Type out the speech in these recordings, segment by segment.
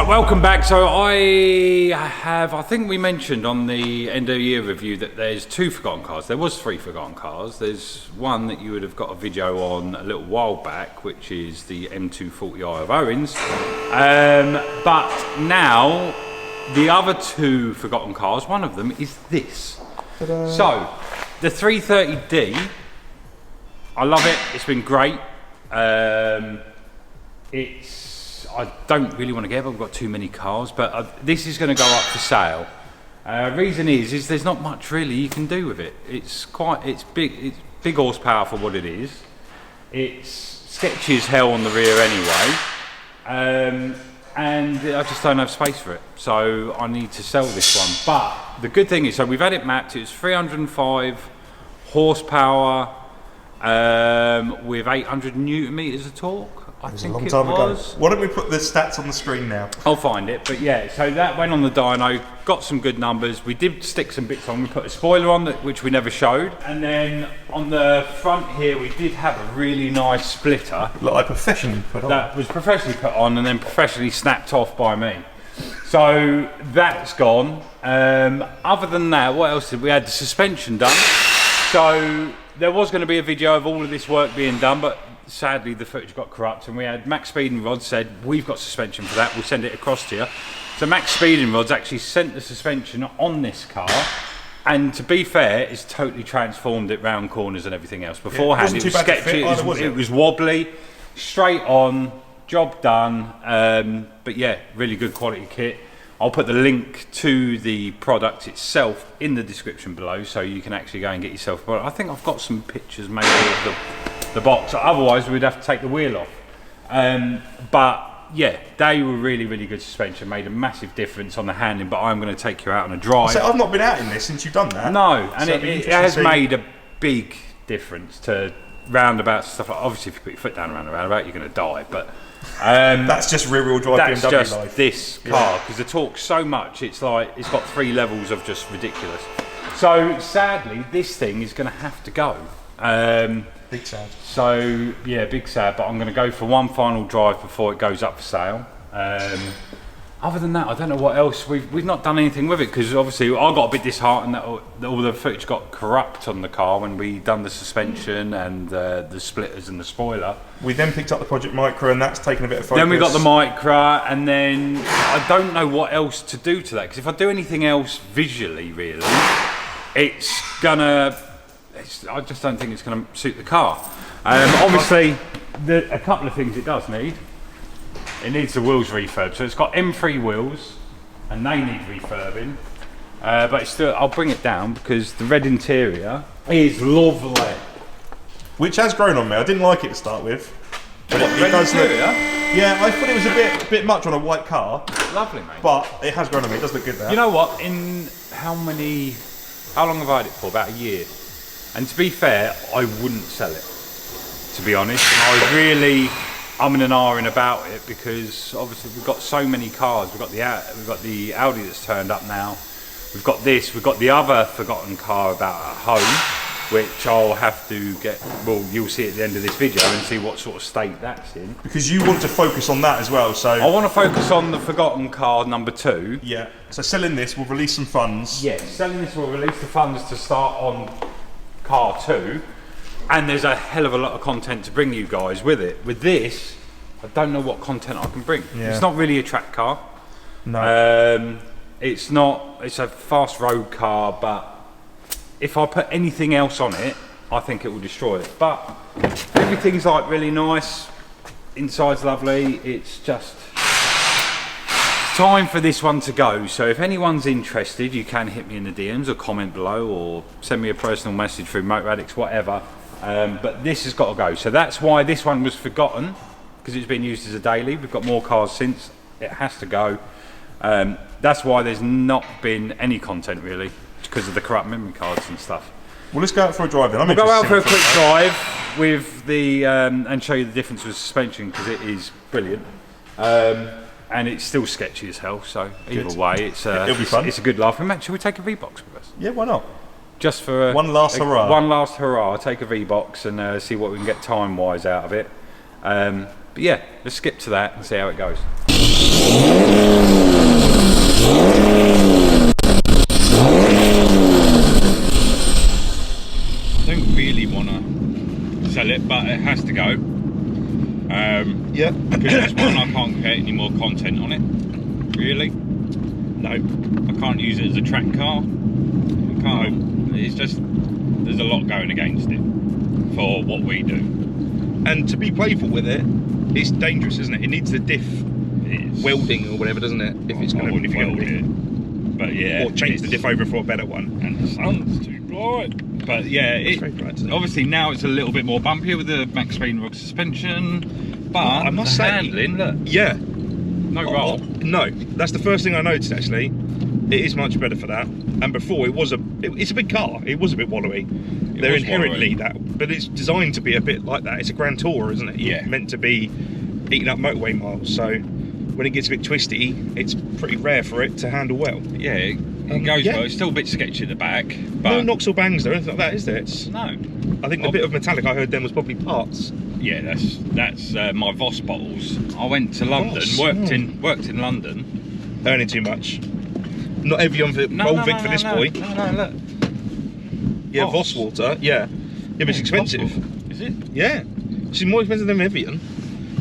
Right, welcome back. So I think we mentioned on the end of year review that there's 2 forgotten cars. There was 3 forgotten cars. There's one that you would have got a video on a little while back, which is the M240i of Owen's. But now the other 2 forgotten cars, one of them is this. So the 330D, I love it. It's been great. I don't really want to get it, I've got too many cars, but this is going to go up for sale. Reason is there's not much really you can do with it. It's big horsepower for what it is. It's sketchy as hell on the rear anyway, and I just don't have space for it, so I need to sell this one. But the good thing is, so we've had it mapped. It's 305 horsepower with 800 newton meters of torque. I think it was a long time ago. Why don't we put the stats on the screen now? I'll find it, but yeah, so that went on the dyno, got some good numbers. We did stick some bits on. We put a spoiler on that, which we never showed, and then on the front here we did have a really nice splitter. Like professionally put on. That was professionally put on and then professionally snapped off by me. So that's gone. Other than that, what else did we had? The suspension done. So there was going to be a video of all of this work being done, but sadly the footage got corrupt, and we had MaxPeedingRods said, we've got suspension for that, we'll send it across to you. So MaxPeedingRods actually sent the suspension on this car, and to be fair, it's totally transformed it round corners and everything else. Beforehand it was sketchy, it was wobbly, straight on, job done, but yeah, really good quality kit. I'll put the link to the product itself in the description below, so you can actually go and get yourself a product. I think I've got some pictures maybe of the box, otherwise we'd have to take the wheel off. But yeah, they were really good suspension, made a massive difference on the handling. But I'm going to take you out on a drive. So I've not been out in this since you've done that. No, and so it has made a big difference to roundabouts and stuff. Obviously if you put your foot down around a roundabout you're going to die, but that's just rear-wheel drive that's BMW just life. This car, because the torque's so much, it's like it's got 3 levels of just ridiculous. So sadly this thing is going to have to go. Big sad. So yeah, big sad, but I'm going to go for one final drive before it goes up for sale. Other than that, I don't know what else. We've not done anything with it, because obviously I got a bit disheartened that all the footage got corrupt on the car when we done the suspension and the splitters and the spoiler. We then picked up the Project Micra, and that's taken a bit of focus. Then we got the Micra, and then I don't know what else to do to that, because if I do anything else visually, really, it's gonna. I just don't think it's going to suit the car. Obviously, a couple of things it does need. It needs the wheels refurb. So it's got M3 wheels, and they need refurbing. But it's still, I'll bring it down because the red interior is lovely. Which has grown on me. I didn't like it to start with. But it does look. Yeah, I thought it was a bit much on a white car. Lovely, mate. But it has grown on me. It does look good there. You know what? How long have I had it for? About a year. And to be fair, I wouldn't sell it, to be honest. And I was really umming and ahhing about it, because obviously we've got so many cars. We've got the Audi that's turned up now. We've got this. We've got the other forgotten car about at home, which I'll have to get. Well, you'll see at the end of this video and see what sort of state that's in. Because you want to focus on that as well. So I want to focus on the forgotten car number 2. Yeah. So selling this will release some funds. Yes, selling this will release the funds to start on car 2, and there's a hell of a lot of content to bring you guys with it. With this, I don't know what content I can bring. Yeah. It's not really a track car. No. It's a fast road car, but if I put anything else on it, I think it will destroy it. But everything's like really nice, inside's lovely. It's just time for this one to go. So if anyone's interested, you can hit me in the DMs or comment below, or send me a personal message through Motor Addicts, whatever. But this has got to go. So that's why this one was forgotten, because it's been used as a daily. We've got more cars since. It has to go. That's why there's not been any content really, because of the corrupt memory cards and stuff. Well, let's go out for a drive then. We'll go out for a quick drive with the and show you the difference with suspension, because it is brilliant. And it's still sketchy as hell, so either way, it's a good laugh. And Matt, should we take a V-Box with us? Yeah, why not? Just for one last hurrah. One last hurrah. Take a V-Box and see what we can get time-wise out of it. But yeah, let's skip to that and see how it goes. I don't really want to sell it, but it has to go. Yeah. Because one, I can't get any more content on it. Really? No. I can't use it as a track car. I can't. It's just, there's a lot going against it for what we do. And to be playful with it, it's dangerous, isn't it? It needs the diff welding or whatever, doesn't it? If it's going to be weld it. But yeah. Or change the diff over for a better one. And the sun's too bright. But yeah, obviously now it's a little bit more bumpier with the MaxPeedingRods suspension. But I must say, handling, look. Yeah. No roll. No, that's the first thing I noticed actually. It is much better for that. And before it's a big car. It was a bit wallowy. They're inherently that, but it's designed to be a bit like that. It's a Grand Tourer, isn't it? Yeah. Meant to be eating up motorway miles. So when it gets a bit twisty, it's pretty rare for it to handle well. Yeah, it goes well. It's still a bit sketchy at the back. But no knocks or bangs or anything like that, is there? No. I think the bit of metallic I heard then was probably parts. Yeah, that's my Voss bottles. I went to London, worked in London. Earning too much. Not Evian for Volvic for this boy. No, look. Yeah, Voss water. Yeah, but it's expensive. Is it? Yeah, it's more expensive than Evian.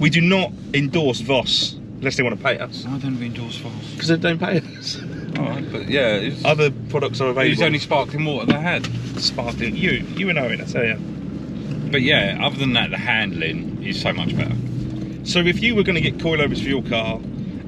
We do not endorse Voss unless they want to pay us. I don't endorse Voss because they don't pay us. Alright, but yeah, other products are available. It was only sparkling water they had. Sparkling, you and Owen, I tell you. But yeah, other than that, the handling is so much better. So if you were going to get coilovers for your car,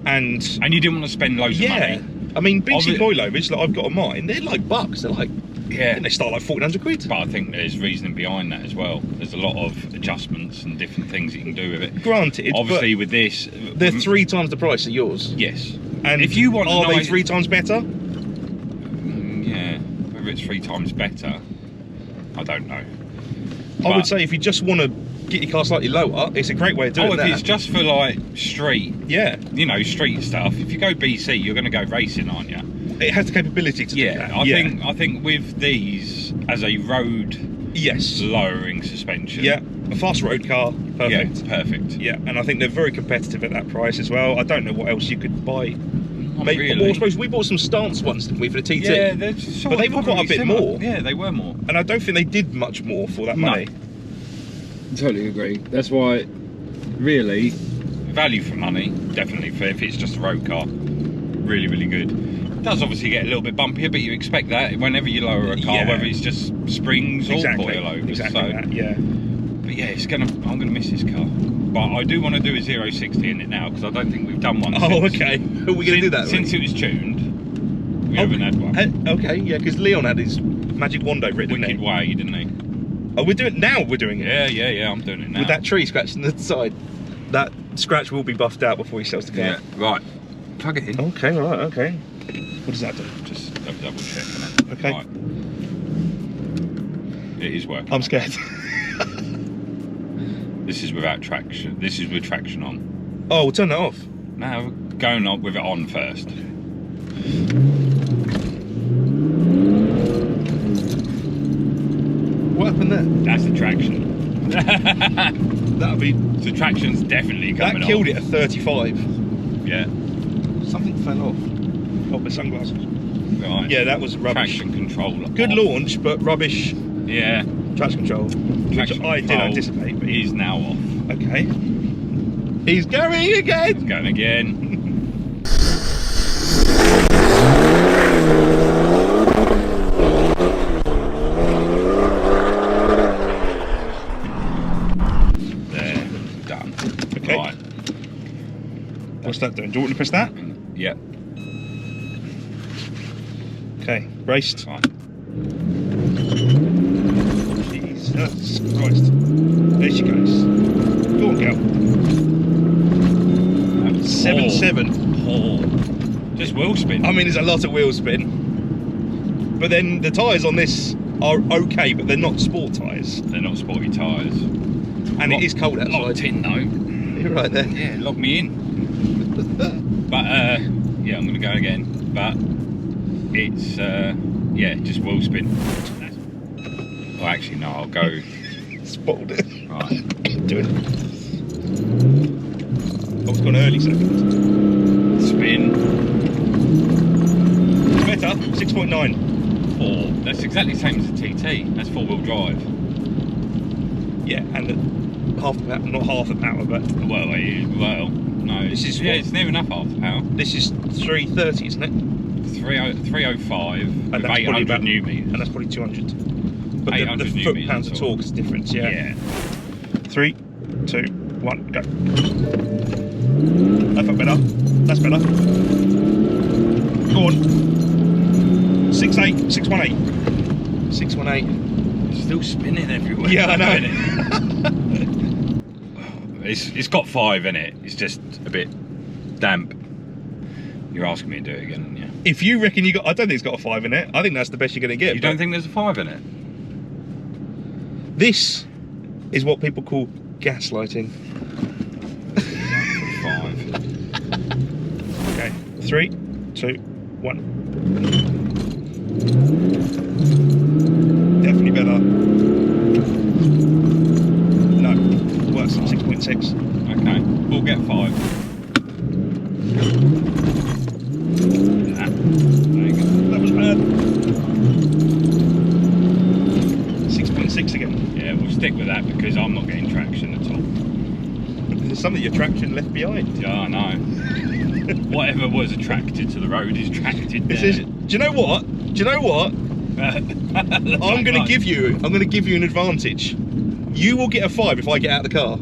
and you didn't want to spend loads of money, I mean BC coilovers that I've got on mine, they're like bucks. They're like they start like 1,400 quid. But I think there's reasoning behind that as well. There's a lot of adjustments and different things you can do with it. Granted, obviously with this, they're 3 times the price of yours. Yes. And if you want, are they 3 times better? Yeah, whether it's 3 times better, I don't know. I would say if you just want to get your car slightly lower, it's a great way of doing that. If it's just for like street, street stuff. If you go BC, you're going to go racing, aren't you? It has the capability to do that. I think with these as a road, lowering suspension. Yeah, a fast road car, perfect. Yeah, perfect. Yeah, and I think they're very competitive at that price as well. I don't know what else you could buy. Really. I suppose we bought some stance ones, didn't we, for the TT? Yeah, but they were quite a bit more. Yeah, they were more. And I don't think they did much more for that money. Totally agree. That's why, really, value for money, definitely, for if it's just a road car, really, really good. It does obviously get a little bit bumpier, but you expect that whenever you lower a car, whether it's just springs or coilovers. Exactly that, yeah. But yeah, I'm gonna miss this car. But I do want to do a 0-60 in it now, because I don't think we've done one since. Oh, okay. Are we going to do that? Since it was tuned, we haven't had one. Okay, yeah, because Leon had his magic wand over it, didn't he? Wicked way, didn't he? Oh, we're doing it? Yeah, I'm doing it now. With that tree scratching the side. That scratch will be buffed out before he sells the car. Yeah, right. Plug it in. Okay, right, okay. What does that do? Just double checking it. Okay. Right. It is working. I'm scared. This is without traction. This is with traction on. Oh, we'll turn that off. No, we're going on with it on first. What happened there? That's the traction. That'll be. The traction's definitely coming off. That killed it at 35. Yeah. Something fell off. Oh, my sunglasses. Right. Yeah, that was rubbish. Traction control. Good launch, but rubbish. Yeah. Traction control. Traction which I did anticipate, but he's now off. Okay. He's going again. He's going again. There, done. Okay. Right. What's that doing? Do you want to press that? Yeah. Okay, braced. Fine. Jesus Christ. There she goes. Go on, girl. 7.7. Oh. Just wheel spin. I mean, there's a lot of wheel spin. But then the tyres on this are okay, but they're not sport tyres. They're not sporty tyres. And it is cold outside. Locked in though. You're right there. Yeah, lock me in. But yeah, I'm gonna go again. But it's yeah, just wheel spin. Oh, actually no, I'll go. Spotted it. Right. Do it. Oh, it's gone early second. Spin. 6.9. 4. That's exactly the same as the TT. That's 4-wheel drive. Yeah, and half the power, not half the power, but Well, no. This is yeah, what? it's near enough half the power. this is 330, isn't it? 305 And with that's 800 probably new meters. And that's probably 200. But the 800 new foot-pounds of meters, torque is different, yeah. 3, 2, 1, go. That felt better. That's better. Go on. 6.8, 6.18. 6.18. It's still spinning everywhere. Yeah, I know. It's got 5 in it. It's just a bit damp. You're asking me to do it again, yeah. If you reckon you got, I don't think it's got a 5 in it. I think that's the best you're going to get. You don't think there's a 5 in it? This is what people call gaslighting. 5. Okay, 3, 2, 1. Definitely better. No, worse than 6.6. Okay, we'll get 5. Nah, there you go. That was bad. 6.6 again. Yeah, we'll stick with that because I'm not getting traction at all. There's some of your traction left behind. Yeah, I know. Whatever was attracted to the road is attracted there. Do you know what? Do you know what? I'm going to give you an advantage. You will get a 5 if I get out of the car.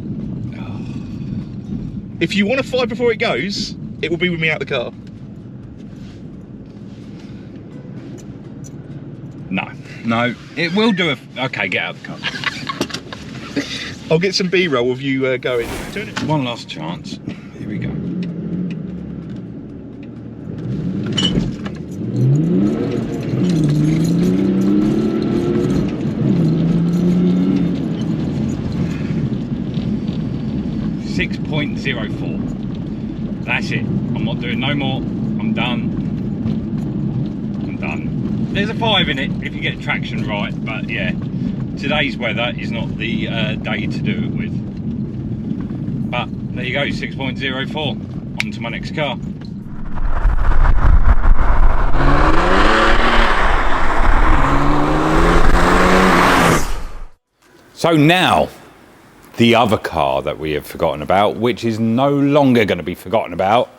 If you want a 5 before it goes, it will be with me out the car. No, it will do a... Okay, get out of the car. I'll get some B-roll of you going. Turn it. One last chance. Here we go. .04. That's it. I'm not doing no more. I'm done. I'm done. There's a 5 in it if you get traction right, but yeah, today's weather is not the day to do it with. But there you go, 6.04. On to my next car. So now, the other car that we have forgotten about, which is no longer going to be forgotten about,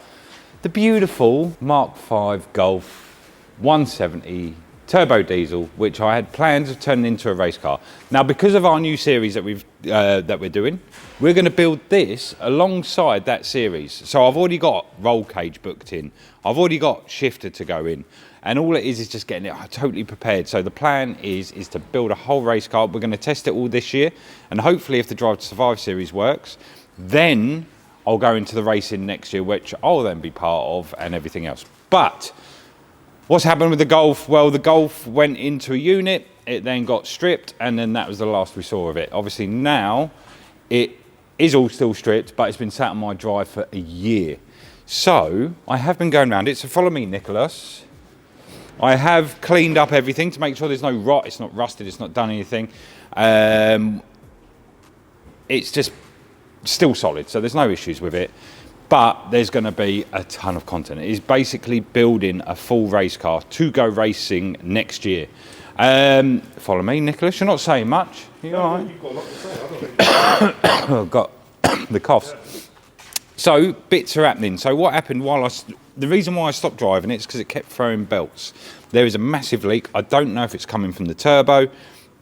the beautiful Mark V Golf 170 turbo diesel, which I had plans of turning into a race car. Now, because of our new series that we're doing, we're going to build this alongside that series. So I've already got roll cage booked in. I've already got shifter to go in. And all it is just getting it totally prepared. So the plan is to build a whole race car. We're going to test it all this year. And hopefully if the Drive to Survive series works, then I'll go into the racing next year, which I'll then be part of and everything else. But what's happened with the Golf? Well, the Golf went into a unit. It then got stripped. And then that was the last we saw of it. Obviously now it is all still stripped, but it's been sat on my drive for a year. So I have been going around it. So follow me, Nicholas. I have cleaned up everything to make sure there's no rot, it's not rusted, it's not done anything. It's just still solid, so there's no issues with it. But there's going to be a ton of content. It is basically building a full race car to go racing next year. Follow me, Nicholas. You're not saying much. You all right? You've got a lot to say, I've got the coughs. So bits are happening. So what happened the reason why I stopped driving it is because it kept throwing belts. There is a massive leak. I don't know if it's coming from the turbo.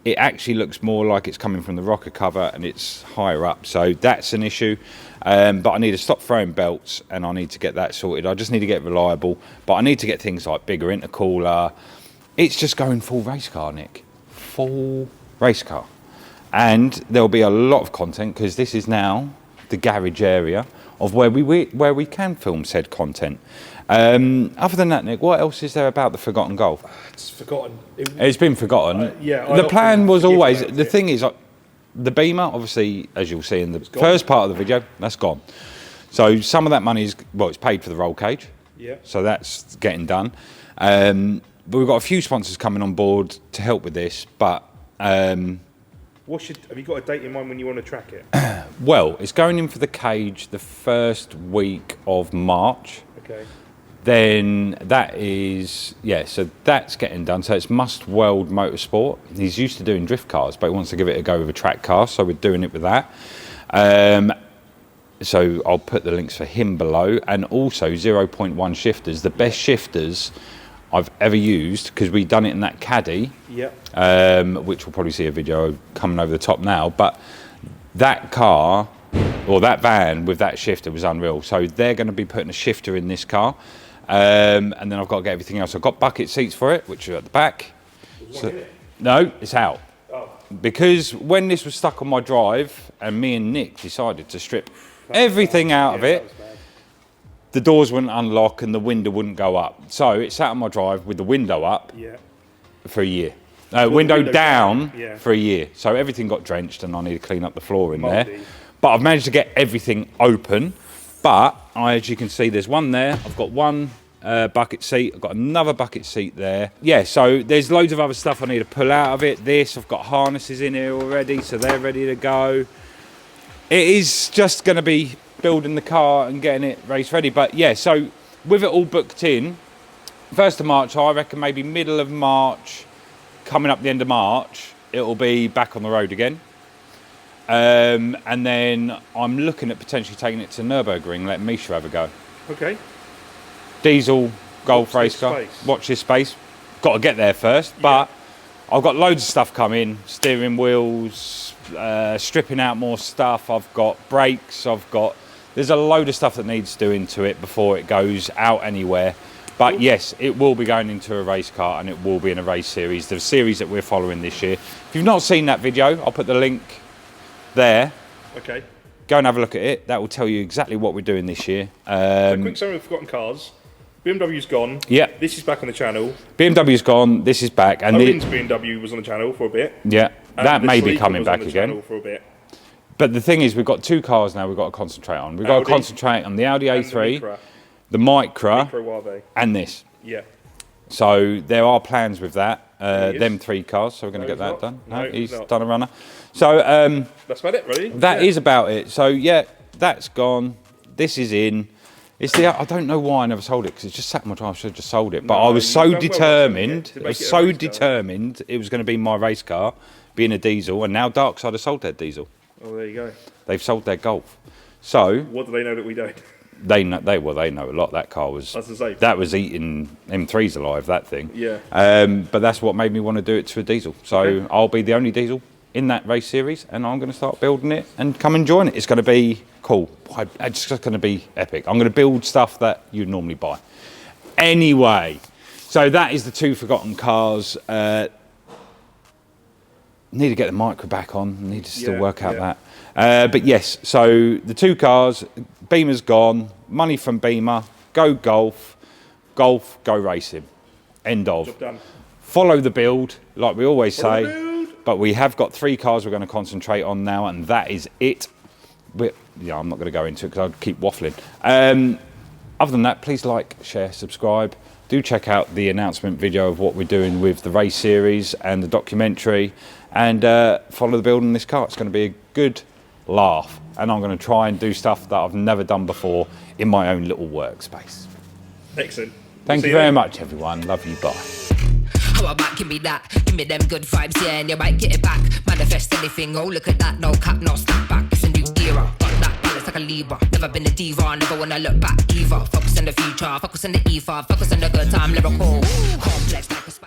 It actually looks more like it's coming from the rocker cover and it's higher up. So that's an issue. But I need to stop throwing belts and I need to get that sorted. I just need to get reliable. But I need to get things like bigger intercooler. It's just going full race car, Nick. Full race car. And there'll be a lot of content because this is now the garage area of where we can film said content. Other than that, Nick, what else is there about the Forgotten Golf? It's forgotten. It's been forgotten. Yeah. The plan was always, the thing is, the Beemer, obviously, as you'll see in the first part of the video, that's gone. So some of that money is, well, it's paid for the roll cage. Yeah. So that's getting done. But we've got a few sponsors coming on board to help with this, but... have you got a date in mind when you want to track it? Well, it's going in for the cage the first week of March. Okay. then that is, yeah, so that's getting done. So it's Must Weld Motorsport. He's used to doing drift cars, but he wants to give it a go with a track car, so we're doing it with that. So I'll put the links for him below, and also 0.1 shifters, the best shifters I've ever used, because we've done it in that caddy, which we'll probably see a video coming over the top now, but that car, or that van with that shifter was unreal. So they're going to be putting a shifter in this car, and then I've got to get everything else. I've got bucket seats for it, which are at the back. So, no, it's out. Oh. Because when this was stuck on my drive, and me and Nick decided to strip everything out of it, the doors wouldn't unlock and the window wouldn't go up. So it sat on my drive with the window up for a year. Window down for a year. So everything got drenched and I need to clean up the floor in there. But I've managed to get everything open. But as you can see, there's one there. I've got one bucket seat. I've got another bucket seat there. Yeah, so there's loads of other stuff I need to pull out of it. I've got harnesses in here already, so they're ready to go. It is just going to be building the car and getting it race ready. But yeah, so with it all booked in, 1st of March, I reckon maybe middle of March, coming up the end of March, it'll be back on the road again. And then I'm looking at potentially taking it to Nürburgring, letting Misha have a go. Okay. Diesel Golf race car. Watch this space. Got to get there first, but I've got loads of stuff coming, steering wheels, stripping out more stuff. I've got brakes, there's a load of stuff that needs doing to it before it goes out anywhere. But yes, it will be going into a race car and it will be in a race series, the series that we're following this year. If you've not seen that video, I'll put the link there. Okay. Go and have a look at it. That will tell you exactly what we're doing this year. So quick summary of Forgotten Cars. BMW's gone. Yeah. This is back on the channel. BMW's gone. This is back. And Owen's BMW was on the channel for a bit. Yeah. That may be coming back again. For a bit. But the thing is, we've got 2 cars now we've got to concentrate on. We've got to concentrate on the Audi A3, the Micra, and this. Yeah. So there are plans with that. Them 3 cars, so we're going to get that done. No, he's done a runner. So that's about it, really. That is about it. So yeah, that's gone. This is in. I don't know why I never sold it, because it's just sat on my drive. I should have just sold it. But I was so determined. I was so determined it was going to be my race car, being a diesel. And now Darkside have sold their diesel. Oh, there you go. They've sold their Golf. So what do they know that we don't? They know a lot. That car was eating M3s alive. That thing. Yeah. But that's what made me want to do it to a diesel. So I'll be the only diesel in that race series, and I'm going to start building it and come and join it. It's going to be cool. It's just going to be epic. I'm going to build stuff that you'd normally buy. Anyway, so that is the 2 forgotten cars. Need to get the Micra back on. Need to still work out that. But yes, so the 2 cars, Beemer's gone. Money from Beemer. Go Golf. Golf, go racing. End of. Job done. Follow the build, like we always say. But we have got 3 cars we're going to concentrate on now, and that is it. I'm not going to go into it because I'll keep waffling. Other than that, please like, share, subscribe. Do check out the announcement video of what we're doing with the race series and the documentary, and follow the build in this car. It's going to be a good laugh, and I'm going to try and do stuff that I've never done before in my own little workspace. Excellent. Thank you very much, everyone. Love you. Bye. How about give me that? Give me them good vibes, yeah, and you might get it back. Manifest anything, oh look at that, no cap, no snap back. It's a new era, got that balance like a Libra. Never been a diva, never wanna look back either. Focus on the future, focus on the ether, focus on the good time, lyrical. Complex like a spider.